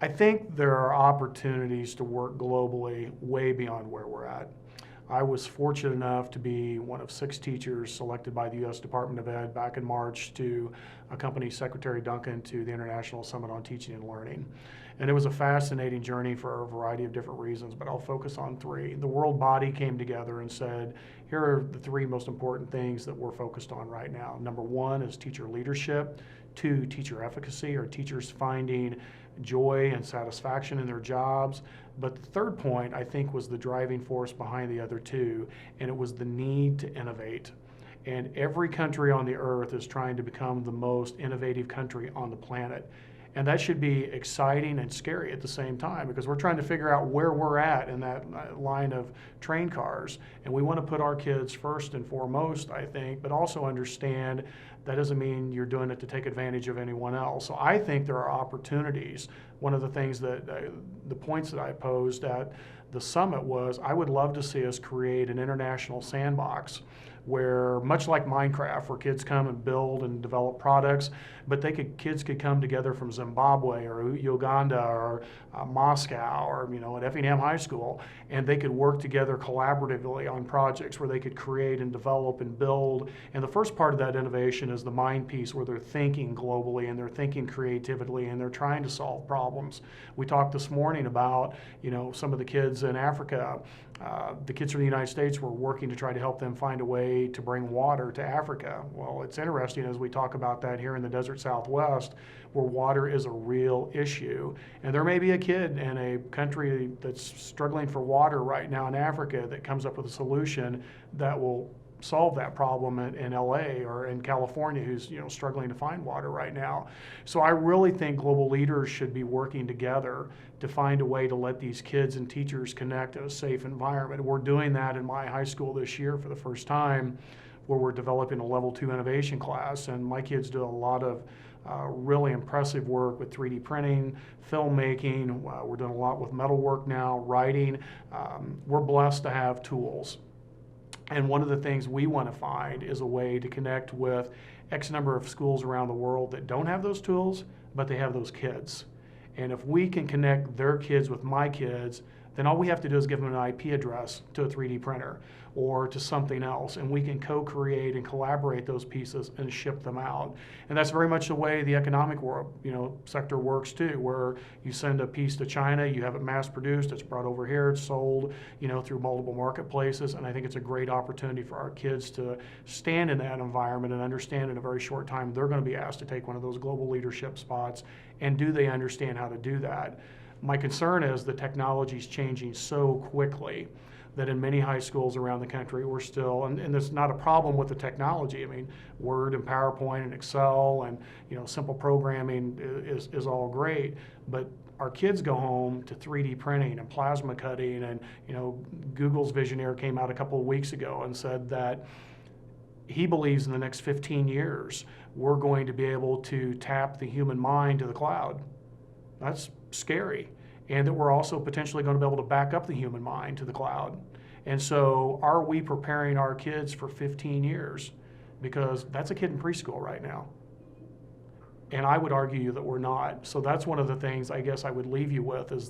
I think there are opportunities to work globally way beyond where we're at. I was fortunate enough to be one of 6 teachers selected by the U.S. Department of Ed back in March to accompany Secretary Duncan to the International Summit on Teaching and Learning. And it was a fascinating journey for a variety of different reasons, but I'll focus on 3. The world body came together and said, here are the 3 most important things that we're focused on right now. Number 1 is teacher leadership. 2, teacher efficacy, or teachers finding joy and satisfaction in their jobs. But the 3rd point, I think, was the driving force behind the other 2, and it was the need to innovate. And every country on the earth is trying to become the most innovative country on the planet. And that should be exciting and scary at the same time, because we're trying to figure out where we're at in that line of train cars. And we want to put our kids first and foremost, I think, but also understand that doesn't mean you're doing it to take advantage of anyone else. So I think there are opportunities. One of the things that, the points that I posed at the summit was, I would love to see us create an international sandbox where, much like Minecraft, where kids come and build and develop products, but kids could come together from Zimbabwe or Uganda or Moscow or at Effingham High School, and they could work together collaboratively on projects where they could create and develop and build. And the first part of that innovation is the mind piece, where they're thinking globally and they're thinking creatively and they're trying to solve problems. We talked this morning about some of the kids in Africa. The kids from the United States were working to try to help them find a way to bring water to Africa. Well, it's interesting as we talk about that here in the desert Southwest, where water is a real issue. And there may be a kid in a country that's struggling for water right now in Africa that comes up with a solution that will solve that problem in LA or in California, who's struggling to find water right now. So I really think global leaders should be working together to find a way to let these kids and teachers connect in a safe environment. We're doing that in my high school this year for the first time, where we're developing a level 2 innovation class, and my kids do a lot of really impressive work with 3D printing, filmmaking. We're doing a lot with metalwork now, writing. We're blessed to have tools. And one of the things we want to find is a way to connect with X number of schools around the world that don't have those tools, but they have those kids. And if we can connect their kids with my kids, then all we have to do is give them an IP address to a 3D printer or to something else, and we can co-create and collaborate those pieces and ship them out. And that's very much the way the economic world, sector works too, where you send a piece to China, you have it mass produced, it's brought over here, it's sold, through multiple marketplaces. And I think it's a great opportunity for our kids to stand in that environment and understand in a very short time they're going to be asked to take one of those global leadership spots, and do they understand how to do that? My concern is the technology is changing so quickly that in many high schools around the country, we're still, and there's not a problem with the technology. I mean, Word and PowerPoint and Excel and simple programming is all great, but our kids go home to 3D printing and plasma cutting, and Google's visionary came out a couple of weeks ago and said that he believes in the next 15 years we're going to be able to tap the human mind to the cloud. That's scary. And that we're also potentially going to be able to back up the human mind to the cloud. And so are we preparing our kids for 15 years? Because that's a kid in preschool right now. And I would argue that we're not. So that's one of the things I guess I would leave you with is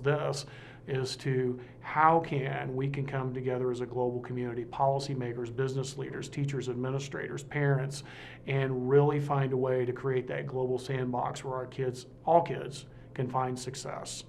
to how we can come together as a global community, policymakers, business leaders, teachers, administrators, parents, and really find a way to create that global sandbox where our kids, all kids, can find success.